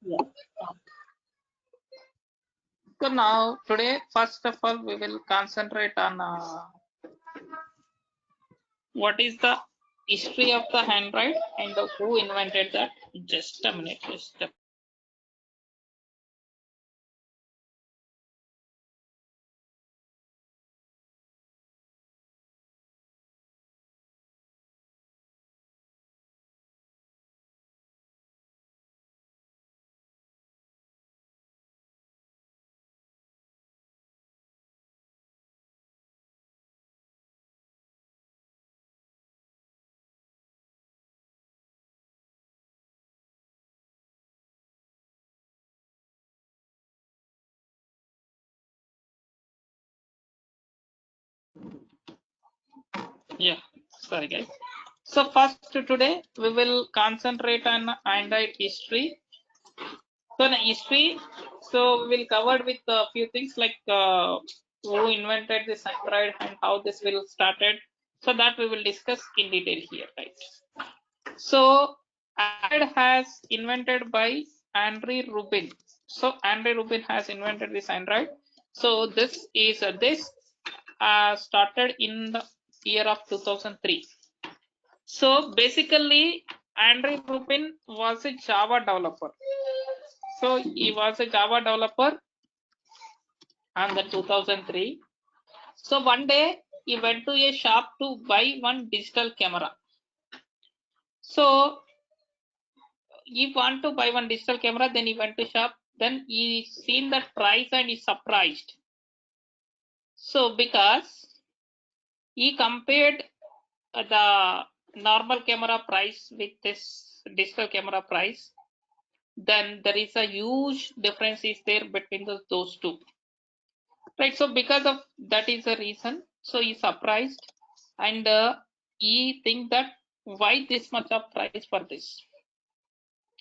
Yeah. So now today, first of all, we will concentrate on what is the history of the handwrite and who invented that. Just a minute. Yeah, sorry guys. So first today we will concentrate on Android history. So the history, so we'll cover with a few things like who invented this Android and how this will started. So that we will discuss in detail here, right? So Android has invented by Andre Rubin. So Andre Rubin has invented this Android. So this is started in the year of 2003. So basically, Andre Rubin was a Java developer. So he was a Java developer on the 2003. So one day he went to a shop to buy one digital camera. So he want to buy one digital camera, then he went to shop, then he seen the price and he surprised. So because he compared the normal camera price with this digital camera price, then there is a huge difference is there between those two, right? So because of that is the reason, so he surprised and he think that why this much of price for this.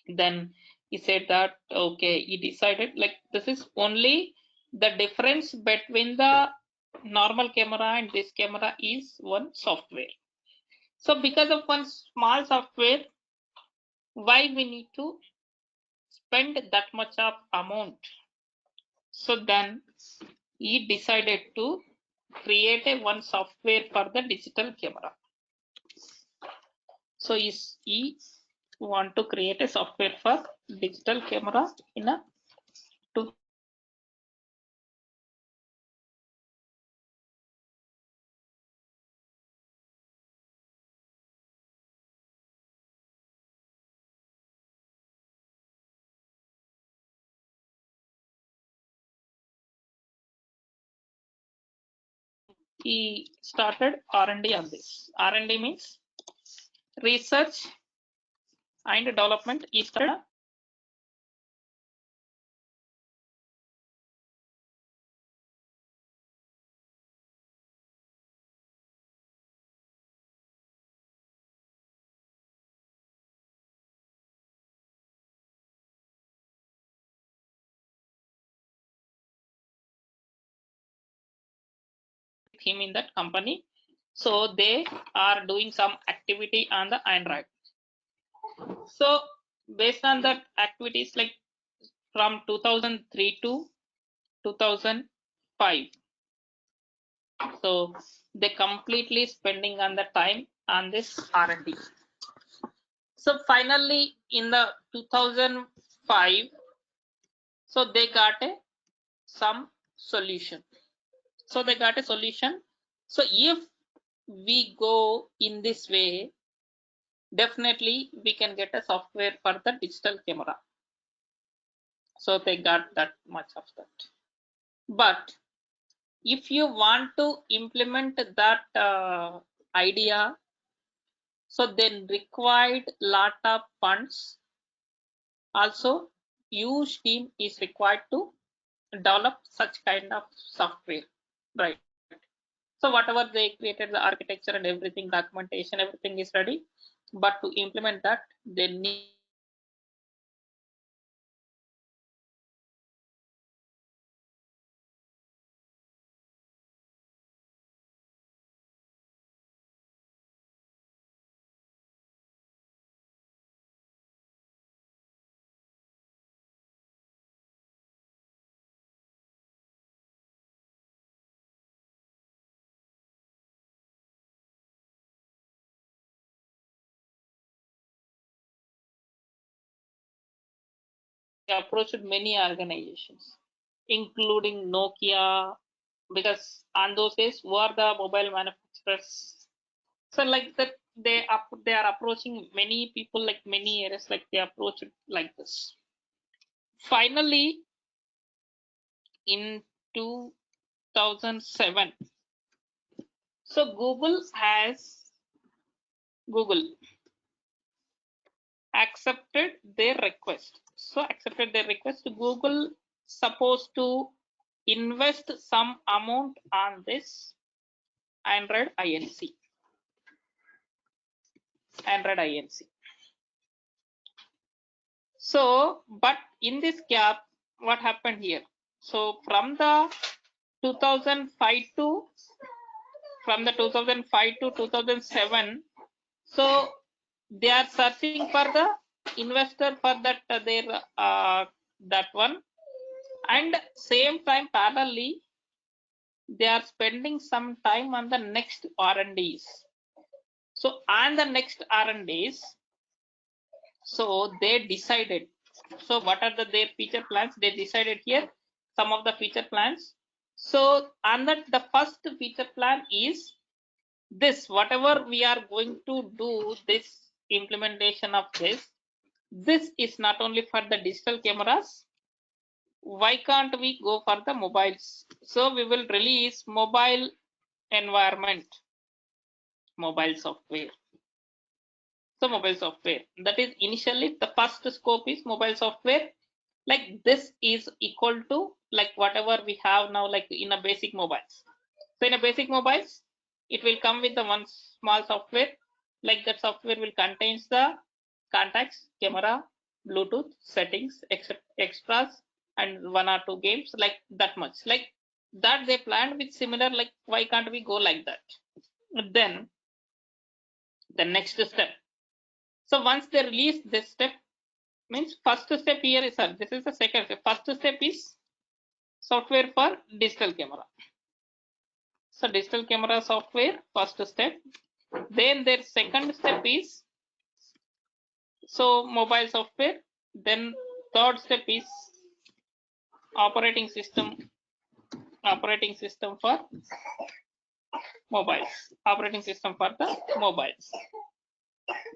Then he said that okay, he decided like this is only the difference between the normal camera and this camera is one software. So because of one small software, why we need to spend that much of amount? So then he decided to create a one software for the digital camera. So he want to create a software for digital camera in a two. He started R&D on this. R&D means research and development. He started with him in that company. So they are doing some activity on the Android. So based on that activities like from 2003 to 2005. So they completely spending on the time on this R&D. So finally in the 2005, so they got some solution. So they got a solution. So if we go in this way, definitely we can get a software for the digital camera. So they got that much of that. But if you want to implement that idea, so then required lot of funds. Also, huge team is required to develop such kind of software, right? So whatever they created, the architecture and everything, documentation, everything is ready, but to implement that, they need approached many organizations, including Nokia, because on those days who are the mobile manufacturers. So like that, they are approaching many people, like many areas, like they approach it like this. Finally, in 2007, so Google accepted their request. So accepted their request. Google supposed to invest some amount on this Android INC. So, but in this gap, what happened here? So from the 2005 to 2007, so they are searching for the investor for that that one, and same time parallelly they are spending some time on the next R&Ds. So on the next R&Ds, so they decided, so what are their feature plans? They decided here some of the feature plans. So on that, the first feature plan is this, whatever we are going to do, this implementation of this is not only for the digital cameras. Why can't we go for the mobiles? So we will release mobile environment, mobile software. So mobile software, that is initially the first scope is mobile software. Like this is equal to like whatever we have now, like in a basic mobiles. So in a basic mobiles, it will come with the one small software. Like that software will contains the contacts, camera, Bluetooth, settings, extras, and one or two games, like that much. Like that they planned with similar, like why can't we go like that? Then the next step. So once they release this step, means first step here is, this is the second step. First step is software for digital camera. So digital camera software, first step. Then their second step is so mobile software. Then third step is operating system for mobiles. Operating system for the mobiles.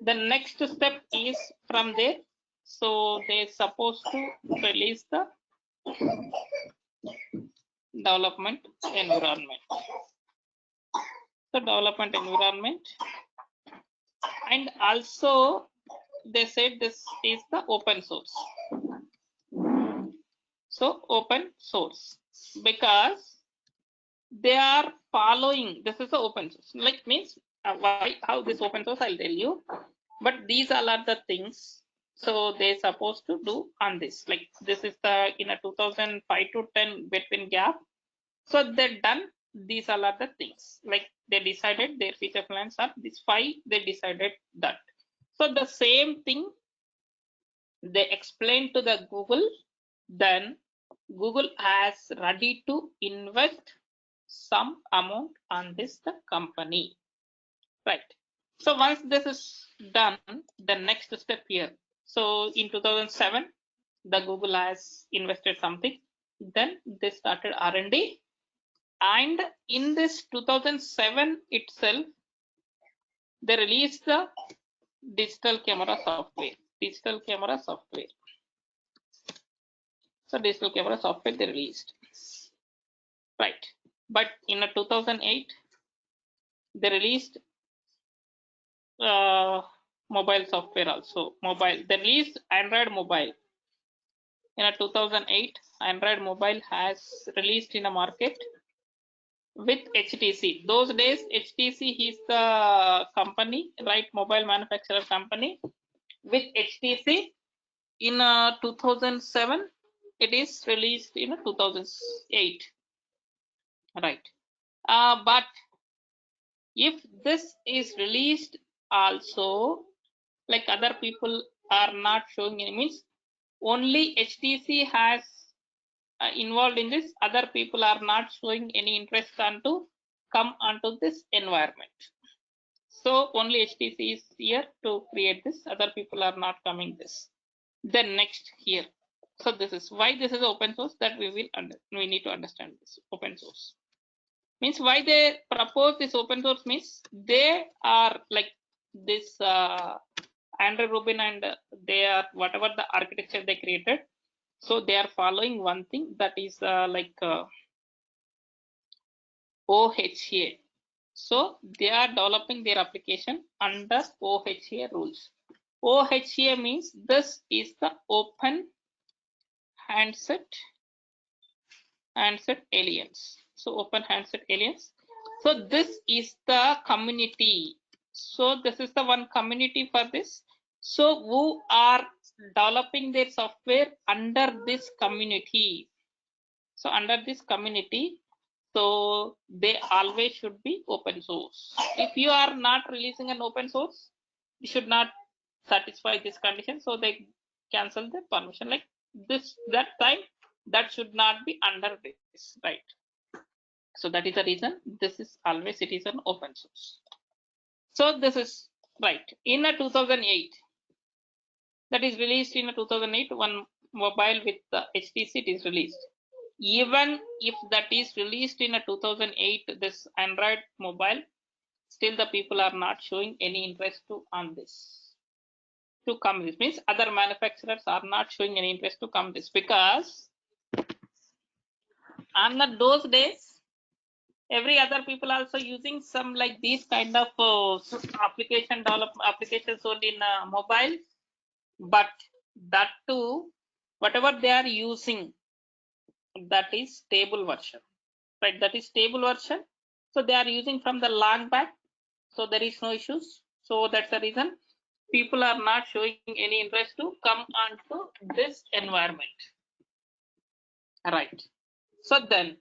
The next step is from there. So they're supposed to release the development environment. So development environment, and also they said this is the open source. So open source, because they are following, this is the open source, like means why, how this open source I'll tell you, but these all are the things. So they're supposed to do on this, like this is the in a 2005 to 10 between gap. So they're done. These all are the things, like they decided their feature plans are these 5, they decided that. So the same thing they explained to the Google, then Google has ready to invest some amount on this the company, right? So once this is done, the next step here. So in 2007, the Google has invested something, then they started R&D, and in this 2007 itself, they released the digital camera software. So digital camera software they released, right? But in a 2008, they released mobile software also. They released Android mobile. In a 2008, Android mobile has released in a market with HTC. Those days, HTC is the company, right? Mobile manufacturer company. With HTC, in 2007, it is released in 2008, right? But if this is released also, like other people are not showing any, means only HTC has involved in this, other people are not showing any interest on to come onto this environment. So only HTC is here to create this, other people are not coming this. Then next here, So this is why this is open source, that we need to understand this. Open source means why they propose this open source means they are like this Andrew Rubin, and they are whatever the architecture they created. So they are following one thing, that is OHA. So they are developing their application under OHA rules. OHA means this is the open handset aliens. So open handset aliens. So this is the community. So this is the one community for this. So who are developing their software under this community. So under this community, so they always should be open source. If you are not releasing an open source, you should not satisfy this condition. So they cancel the permission like this, that time that should not be under this, right? So that is the reason this is always it is an open source. So this is right. In a 2008, that is released in a 2008, one mobile with the HTC it is released. Even if that is released in a 2008, this Android mobile, still the people are not showing any interest on this. To come this means other manufacturers are not showing any interest to come this, because on those days every other people also using some like these kind of application development applications only in mobile, but that too whatever they are using, that is stable version, right? That is stable version. So they are using from the long back, so there is no issues. So that's the reason people are not showing any interest to come onto this environment, right? So then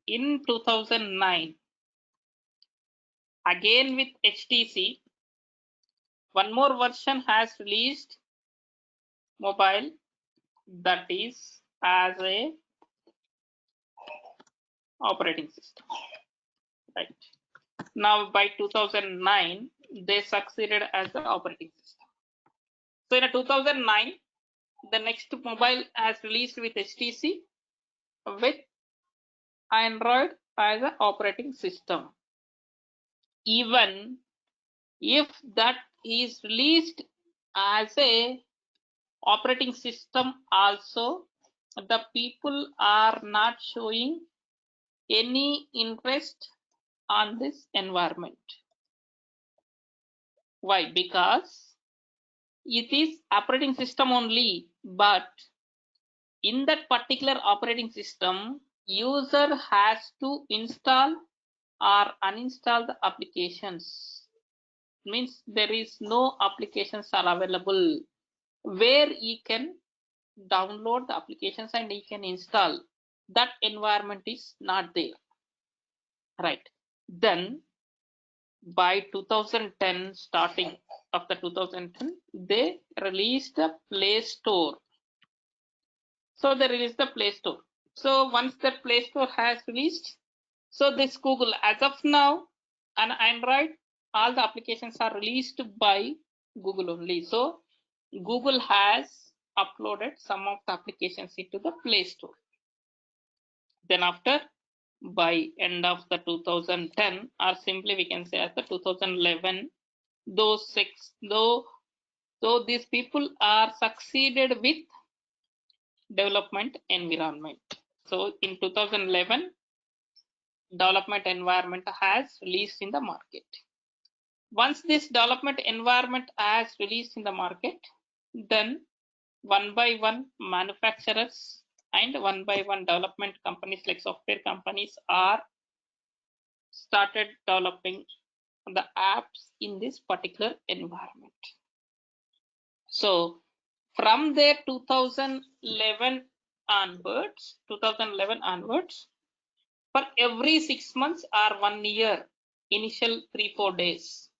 in 2009, again with HTC, one more version has released mobile, that is as a operating system, right? Now by 2009 they succeeded as the operating system. So in 2009 the next mobile has released with HTC with Android as an operating system. Even if that is released as a operating system also, the people are not showing any interest on this environment. Why? Because it is operating system only, but in that particular operating system, user has to install or uninstall the applications. Means there is no applications are available where you can download the applications and you can install. That environment is not there, right? Then by 2010, starting of the 2010, they released the Play Store. So they released the Play Store. So once the Play Store has released, so this Google, as of now, on Android, all the applications are released by Google only. So Google has uploaded some of the applications into the Play Store. Then after, by end of the 2010, or simply we can say as the 2011, though these people are succeeded with development environment. So in 2011, development environment has released in the market. Once this development environment has released in the market, then one by one manufacturers and one by one development companies like software companies are started developing the apps in this particular environment. So from there 2011 onwards, for every 6 months or 1 year, initial 3-4 days,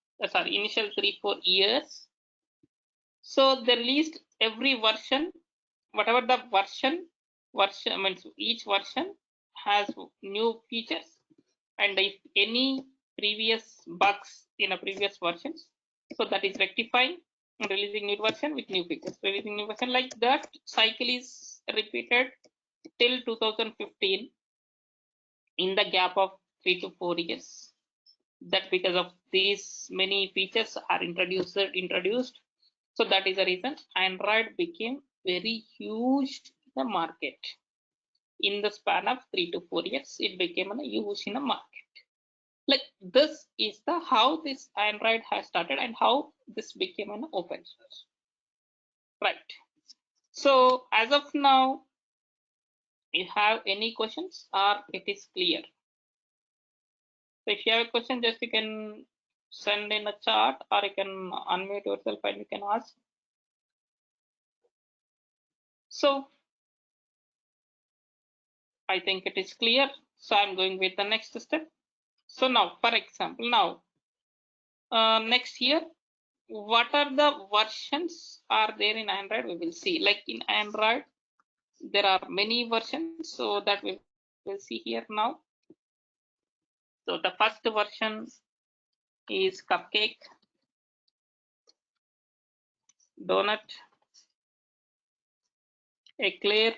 initial 3-4 years. So they released every version, whatever the version means each version has new features, and if any previous bugs in a previous versions, so that is rectifying. releasing new version with new features, releasing new version, like that cycle is repeated till 2015 in the gap of 3 to 4 years. That because of these many features are introduced. So that is the reason Android became very huge in the market. In the span of 3 to 4 years, it became a huge in the market. Like this is the how this Android has started and how this became an open source. Right. So as of now, you have any questions or it is clear? So if you have a question, just you can send in a chat or you can unmute yourself and you can ask. So I think it is clear. So I'm going with the next step. So now, for example, now next year, what are the versions are there in Android? We will see. Like in Android, there are many versions, so that we will see here now. So the first version is Cupcake, Donut, Eclair,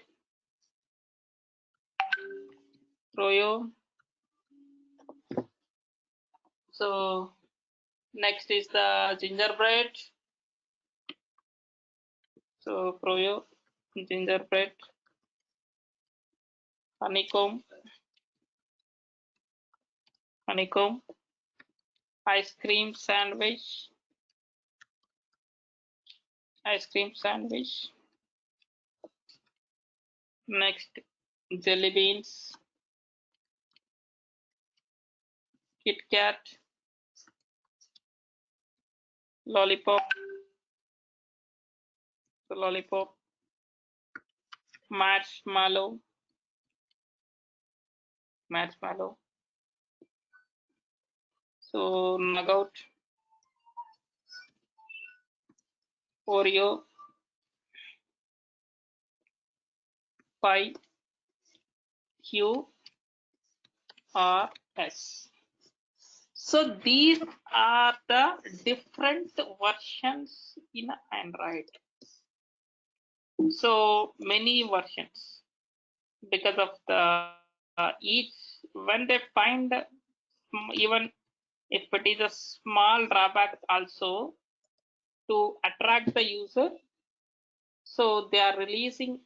Froyo. So next is the Gingerbread. So Froyo, Gingerbread, Honeycomb, Ice Cream Sandwich, next Jelly Beans, Kit Kat, Lollipop, Marshmallow, so Nugget, Oreo, Pie, Q, R, S. So these are the different versions in Android. So many versions because of the each when they find even if it is a small drawback also to attract the user, so they are releasing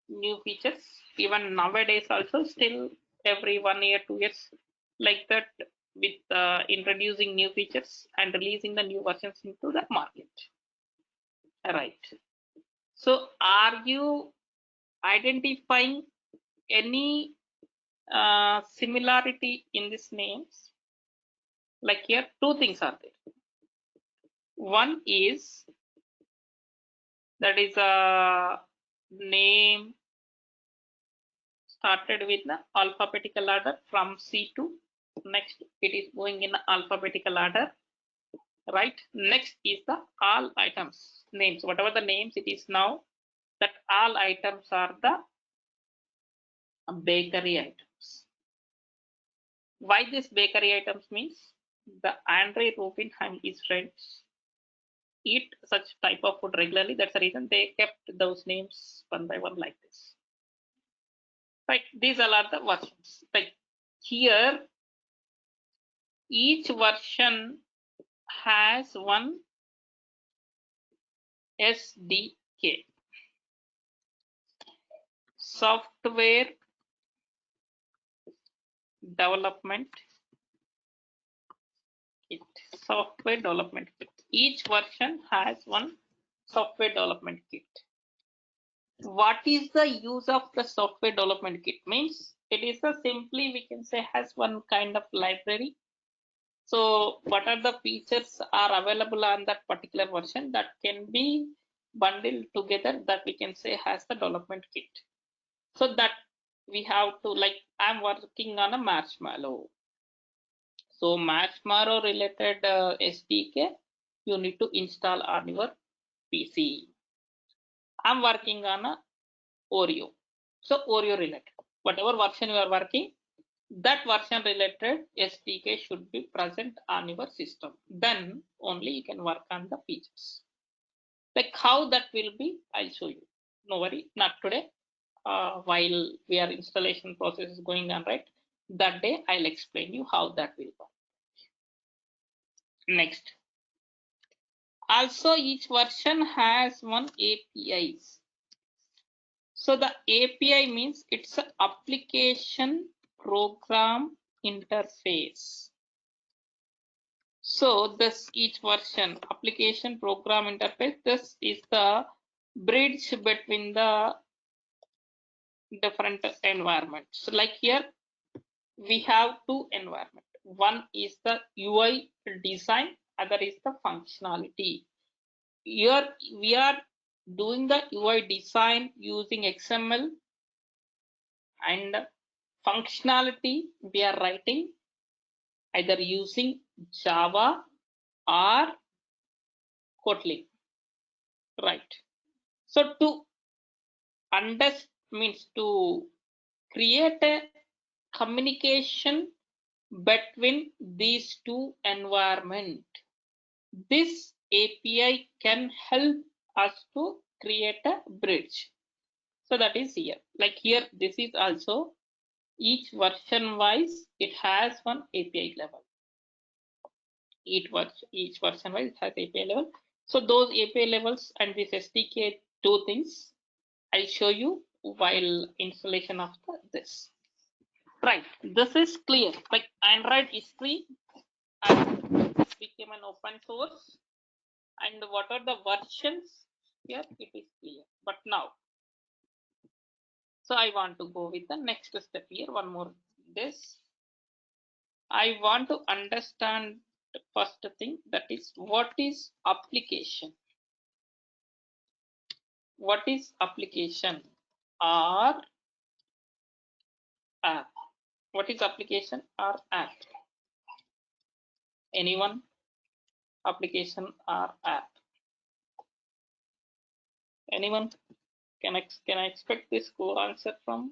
new features even nowadays also, still every 1 year 2 years like that, with introducing new features and releasing the new versions into the market. Right. So are you identifying any similarity in these names? Like here, two things are there. One is that is a name started with the alphabetical order from C to next. It is going in alphabetical order, right? Next is the all items names. Whatever the names it is now, that all items are the bakery items. Why this bakery items means the Andre Rubin and his friends eat such type of food regularly. That's the reason they kept those names one by one like this. Right, these all are the versions. Like here, each version has one SDK, software development kit. Each version has one software development kit. What is the use of the software development kit? Means it is a simply we can say has one kind of library. So what are the features are available on that particular version that can be bundled together, that we can say has the development kit. So that we have to, like I'm working on a Marshmallow. So Marshmallow related SDK you need to install on your PC. I'm working on a Oreo. So Oreo related, whatever version you are working, that version related SDK should be present on your system. Then only you can work on the features. Like how that will be, I'll show you. No worry, not today. While we are installation process is going on, right? That day I'll explain you how that will work. Next. Also, each version has one APIs. So the API means it's an application program interface. So this each version application program interface, this is the bridge between the different environments. So like here we have two environments. One is the UI design, other is the functionality. Here we are doing the UI design using XML, and functionality we are writing either using Java or Kotlin, right? So to understand means to create a communication between these two environments. This API can help us to create a bridge. So that is here. Like here, this is also each version wise, it has one API level. Each version wise it has API level. So those API levels and this SDK, two things I'll show you while installation of this. Right, this is clear. Like Android history became an open source, and what are the versions here, it is clear. But now, so I want to go with the next step here. One more this. I want to understand the first thing, that is what is application. What is application or app? What is application or app? Anyone? Application or app? Anyone? Can I expect this cool answer from?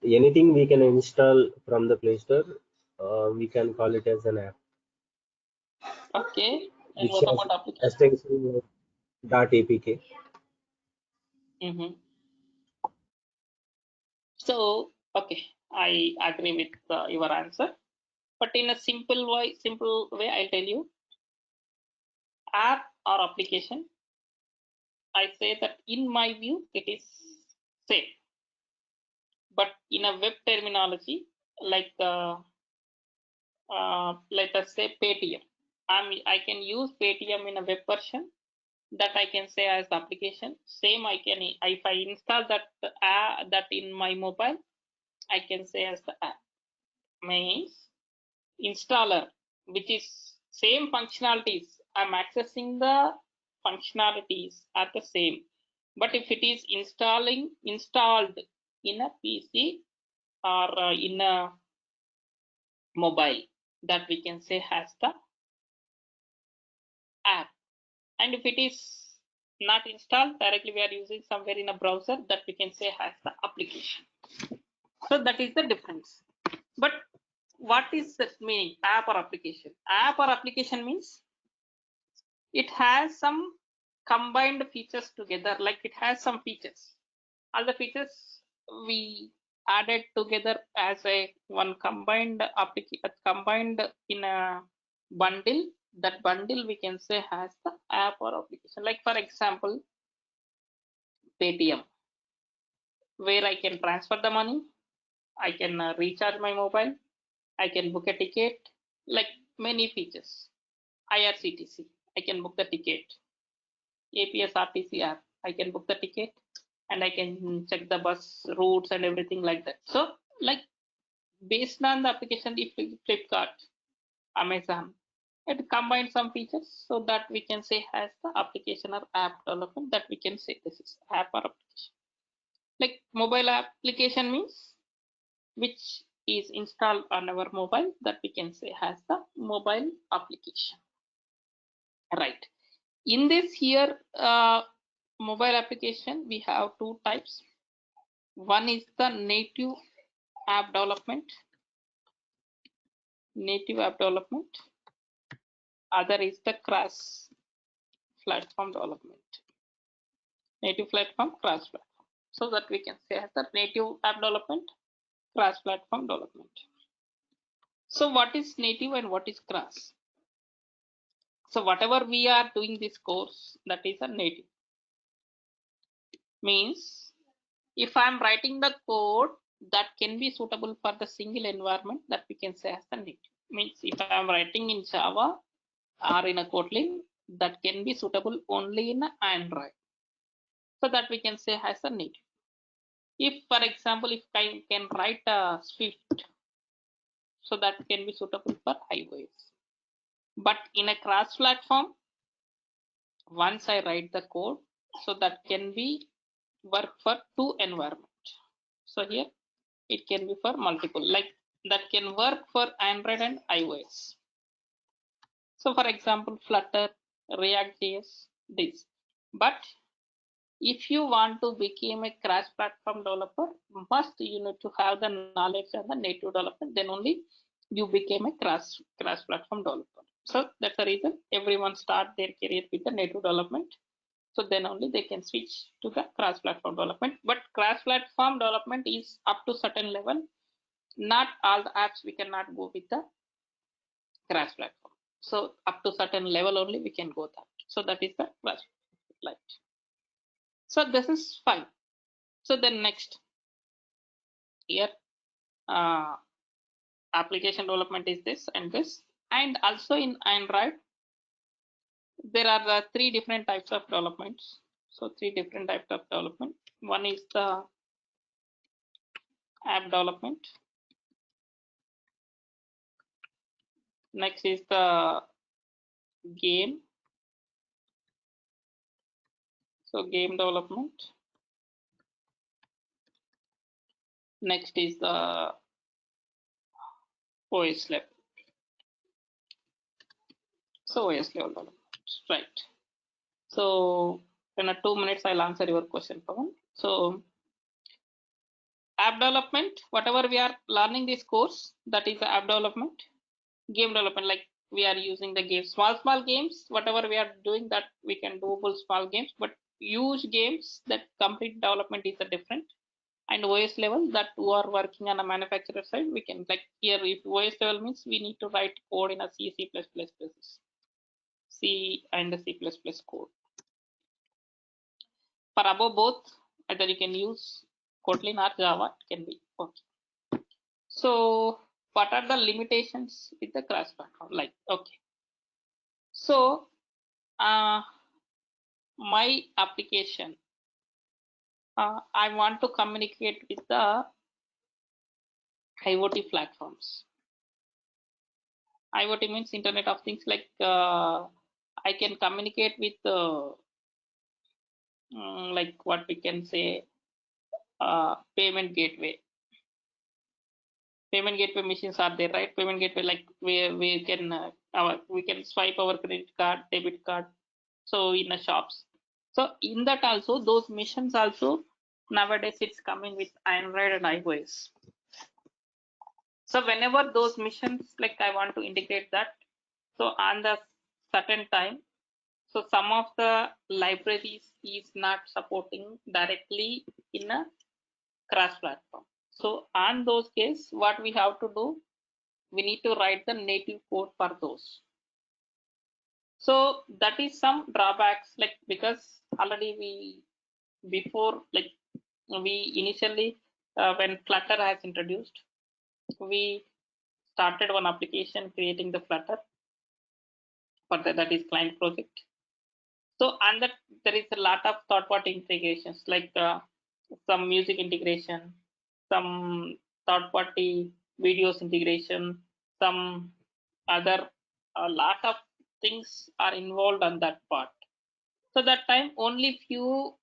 Anything we can install from the Play Store, we can call it as an app. Okay. And Which what has about application? extension .apk. So, okay, I agree with your answer, but in a simple way, I'll tell you. App or application, I say that in my view, it is same. But in a web terminology, like let us say Paytm, I can use Paytm in a web version, that I can say as the application. Same I can, if I install that in my mobile, I can say as the app. Means installer, which is same functionalities, I'm accessing the functionalities are the same. But if it is installed in a PC or in a mobile, that we can say has the app. And if it is not installed directly, we are using somewhere in a browser, that we can say has the application. So that is the difference. But what is the meaning, app or application? App or application means it has some combined features together, like it has some features. All the features we added together as a one combined application, combined in a bundle. That bundle we can say has the app or application. Like for example, Paytm, where I can transfer the money, I can recharge my mobile, I can book a ticket, like many features. IRCTC, I can book the ticket. APSRTC app, I can book the ticket and I can check the bus routes and everything like that. So like based on the application, if Flipkart, Amazon, it combines some features, so that we can say has the application or app development, that we can say this is app or application. Like mobile application means which is installed on our mobile, that we can say has the mobile application, right? In this here mobile application, we have two types. One is the native app development, other is the cross platform development. Native platform, cross platform. So that we can say as the native app development, cross platform development. So what is native and what is cross? So whatever we are doing this course, that is a native. Means if I'm writing the code that can be suitable for the single environment, that we can say as the native. Means if I'm writing in Java or in a Kotlin, that can be suitable only in Android. So that we can say as a native. If, for example, if I can write a Swift, so that can be suitable for iOS. But in a cross-platform, once I write the code, so that can be work for two environment. So here it can be for multiple, like that can work for Android and iOS. So for example, Flutter, React.js, this. But if you want to become a cross-platform developer, must you need to have the knowledge of the native development. Then only you became a cross-platform developer. So that's the reason everyone start their career with the native development. So then only they can switch to the cross-platform development. But cross-platform development is up to certain level. Not all the apps we cannot go with the cross-platform. So up to certain level only we can go that. So that is the cross-platform. So this is fine. So then next here application development is this and this, and also in Android there are three different types of developments. So three different types of development. One is the app development. Next is the game. So game development. Next is the OS level. So OS level development, right? So in 2 minutes I'll answer your question, Pawan. So app development, whatever we are learning this course, that is the app development. Game development, like we are using the games, small games, whatever we are doing, that we can do small games, but huge games, that complete development is a different. And OS level, that who are working on a manufacturer side, we can, like here, if OS level means we need to write code in a C, C++ basis, C and C++ code. For above both, either you can use Kotlin or Java, it can be okay. So what are the limitations with the cross platform? Like, okay, so my application, I want to communicate with the IoT platforms. IoT means Internet of Things, like I can communicate with like what we can say, payment gateway. Payment gateway machines are there, right? Payment gateway, like we can swipe our credit card, debit card, so in the shops. So in that also, those missions also nowadays it's coming with Android and iOS. So whenever those missions, like I want to integrate that, so on the certain time, so some of the libraries is not supporting directly in a cross platform. So on those cases, what we have to do, we need to write the native code for those. So that is some drawbacks, like because already we initially when Flutter has introduced, we started one application creating the Flutter for that is client project. So on that there is a lot of third-party integrations, like some music integration, some third-party videos integration, some other, a lot of things are involved on that part. So that time only few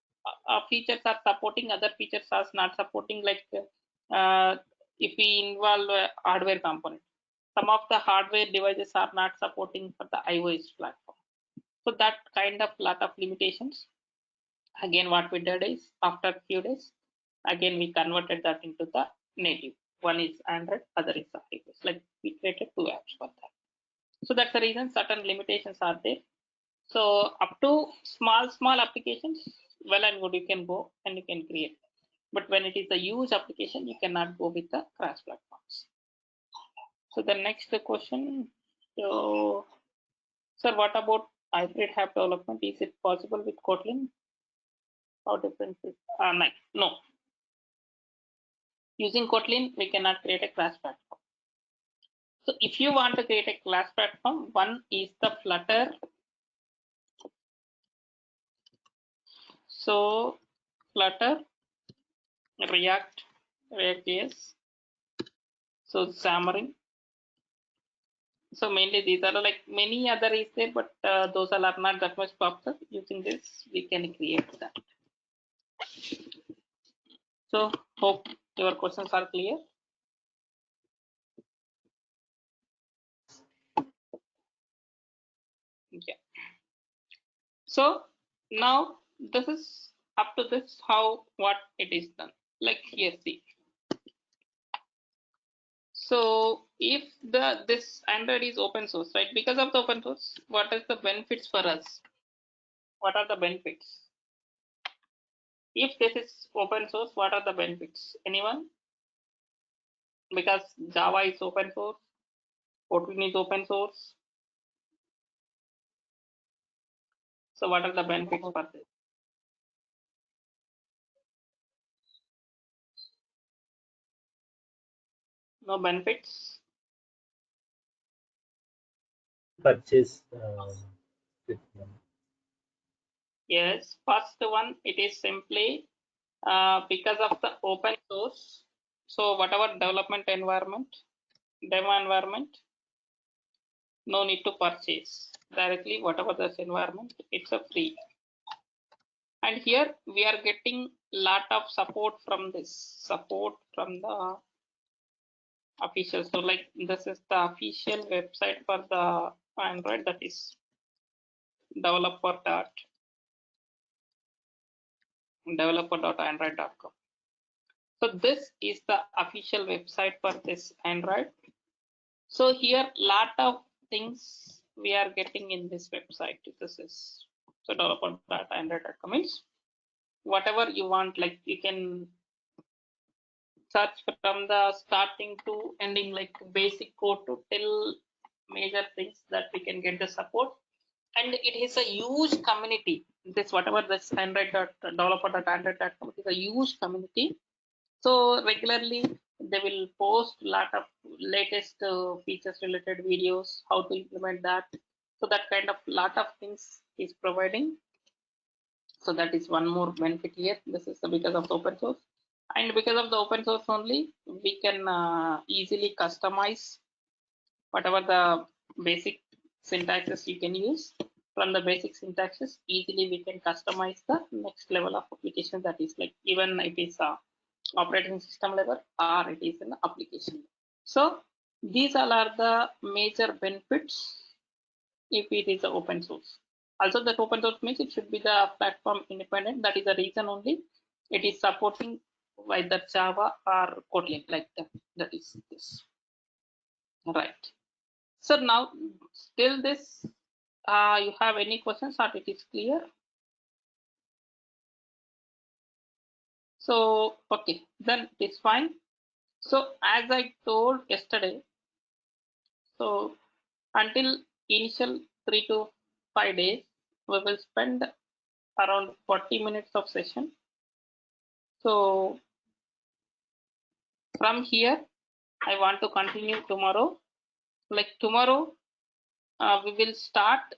features are supporting, other features are not supporting, like if we involve a hardware component, some of the hardware devices are not supporting for the iOS platform. So that kind of lot of limitations. Again, what we did is after a few days, again we converted that into the native. One is Android, other is iOS. Like we created two apps for that. So that's the reason certain limitations are there. So up to small applications, well and good, you can go and you can create. But when it is a huge application, you cannot go with the cross platforms. So the next question, so sir, what about hybrid app development? Is it possible with Kotlin? How different is no. Using Kotlin, we cannot create a class platform. So if you want to create a class platform, one is the Flutter. So Flutter, React.js, so Xamarin. So mainly these are like many other is there, but those are not that much popular. Using this, we can create that. So hope your questions are clear. Yeah. So now this is up to this how what it is done. Like here, see. So if this Android is open source, right? Because of the open source, what is the benefits for us? What are the benefits? If this is open source, what are the benefits? Anyone? Because Java is open source, Kotlin is open source. So what are the benefits for this? No benefits? Purchase. Yes, first one, it is simply because of the open source. So whatever development environment, demo environment, no need to purchase directly whatever this environment, it's a free. And here we are getting lot of support from this, support from the official. So like this is the official website for the Android, that is developer.android.com. So this is the official website for this Android. So here lot of things we are getting in this website. This is so developer.android.com means whatever you want, like you can search from the starting to ending, like basic code to till major things that we can get the support. And it is a huge community. This whatever this developer.android.com is a huge community. So regularly they will post lot of latest features related videos, how to implement that. So that kind of lot of things is providing. So that is one more benefit here. This is because of the open source, and because of the open source only, we can easily customize whatever the basic syntaxes you can use. From the basic syntaxes, easily we can customize the next level of application, that is like even it is operating system level or it is an application. So these all are the major benefits if it is open source. Also that open source means it should be the platform independent. That is the reason only it is supporting either Java or Kotlin, like that. That is this. Right. So now still this, you have any questions or it is clear? So, okay, then it's fine. So as I told yesterday, so until initial 3 to 5 days, we will spend around 40 minutes of session. So from here, I want to continue tomorrow. Like tomorrow, we will start.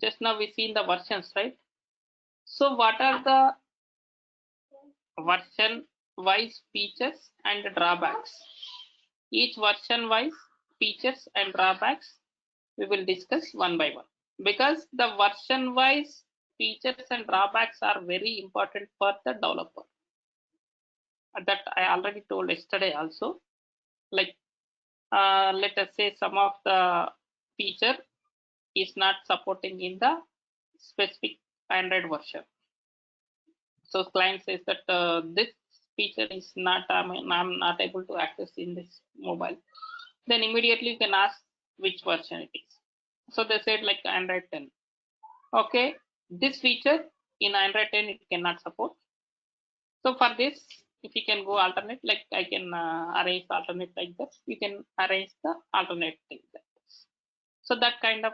Just now we seen the versions, right? So what are the version wise features and drawbacks? Each version wise features and drawbacks we will discuss one by one, because the version wise features and drawbacks are very important for the developer. That I already told yesterday also. Like let us say some of the feature is not supporting in the specific Android version. So client says that this feature is not, I'm not able to access in this mobile. Then immediately you can ask which version it is. So they said like Android 10. Okay, this feature in Android 10 it cannot support. So for this, if you can go alternate, like I can arrange the alternate like this, you can arrange the alternate thing like this. So that kind of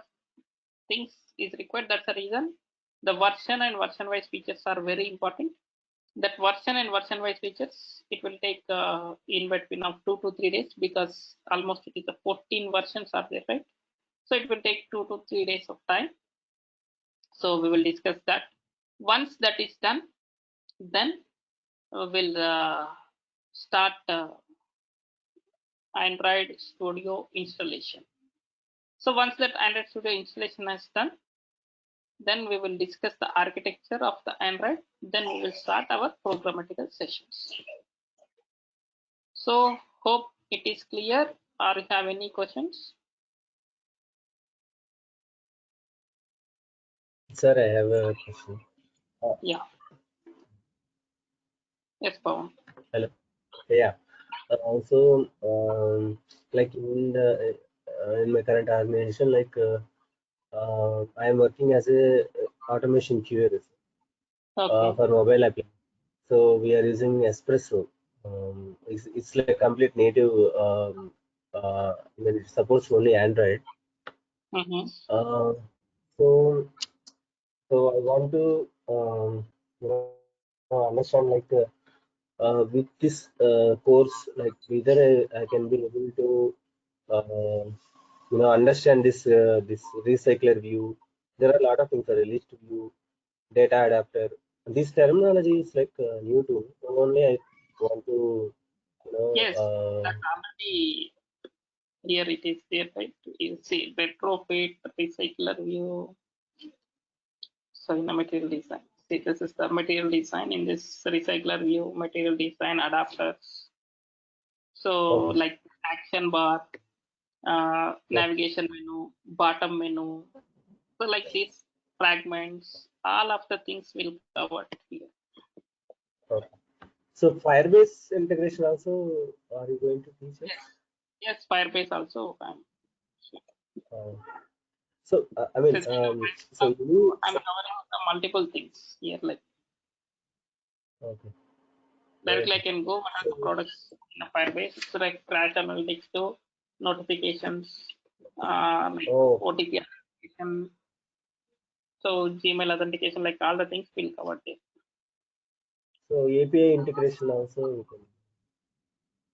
things is required. That's the reason the version and version wise features are very important. That version and version wise features, it will take in between of 2 to 3 days, because almost it is the 14 versions are there, right? So it will take 2 to 3 days of time. So we will discuss that. Once that is done, then we'll start Android Studio installation. So once that Android Studio installation is done, then we will discuss the architecture of the Android. Then we will start our programmatical sessions. So hope it is clear, or you have any questions? Sir, I have a question. Yeah. Yes, Pawan. Hello. Yeah. Also, like in my current organization, like I am working as a automation QA Okay. for mobile application. So we are using Espresso. It's like complete native. I mean, it supports only Android. Mm-hmm. So I want to understand, like with this course, like whether I can be able to uh, understand this recycler view. There are a lot of things, a list view, data adapter. This terminology is like new to me. So only I want to Yes, that's already here it is there, right? You see retrofit, recycler view. So in the material design, see this is the material design. In this recycler view, material design adapters. So okay, like action bar, okay, navigation menu, bottom menu. So like these fragments, all of the things will cover here. okay. So Firebase integration also, are you going to teach us? Yes, yes, Firebase also. Uh, so I mean, Physical so you, I'm covering the multiple things here. Like okay, directly, I okay. can go what are So, the products in a Firebase. So like crash analytics to notifications, like oh, OTP authentication, so Gmail authentication, like all the things will cover there. so API integration also you can.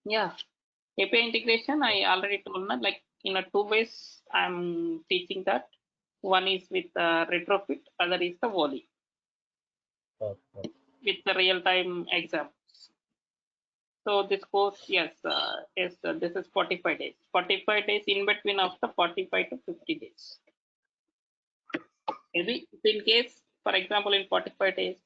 Yeah, API integration, I already told you, like in a two ways I'm teaching that. One is with retrofit, other is the volley Okay. with the real-time exam. So this course, yes, this is 45 days. 45 days in between of the 45 to 50 days. Maybe in case, for example, in 45 days,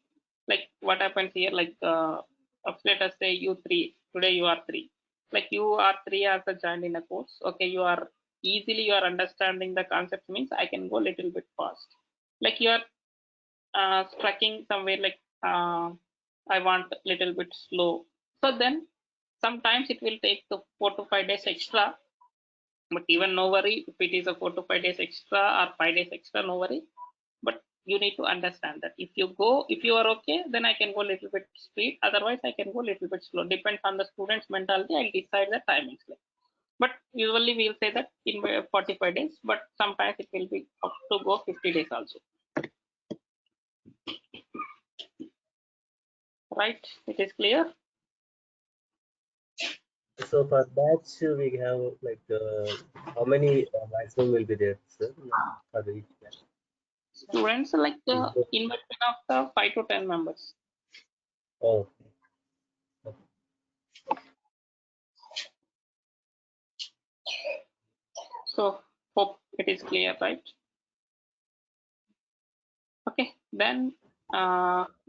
like what happens here, like let us say you three, today you are three. Like you are three as a joined in a course. Okay, you are easily you are understanding the concept means I can go a little bit fast. Like you are striking somewhere like I want a little bit slow. So then sometimes it will take the 4 to 5 days extra, but even no worry if it is a 4 to 5 days extra or 5 days extra, no worry. But you need to understand that if you are okay, then I can go a little bit speed. Otherwise, I can go a little bit slow. Depends on the student's mentality. I'll decide the timings. Like. But usually we'll say that in 45 days, but sometimes it will be up to go 50 days also. Right? It is clear. So for batch we have like how many maximum will be there, sir, for each batch? Students like Is there, in between of the 5 to 10 members. oh, So hope it is clear, right? Okay, then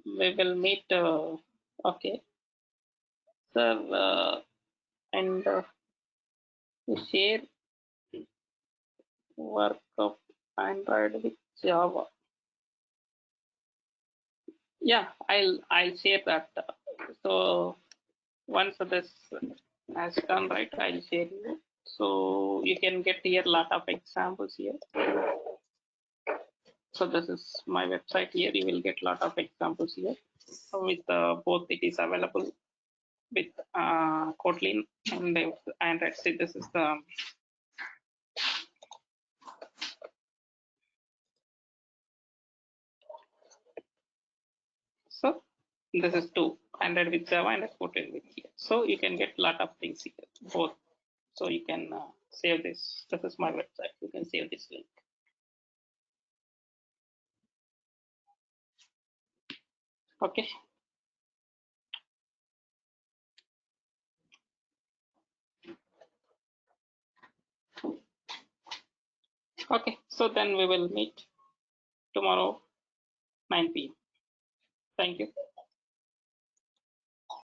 we will meet. Okay, sir, and share work of Android with Java. Yeah, I'll share that. So once this has done, right, I'll share you. So you can get here a lot of examples here. So this is my website. Here you will get a lot of examples here with both. It is available with Kotlin and Android. See, this is the so this is two Android with Java and Kotlin with here. So you can get a lot of things here both. So you can save this. This is my website. You can save this link. Okay. Okay. So then we will meet tomorrow 9 p.m. Thank you.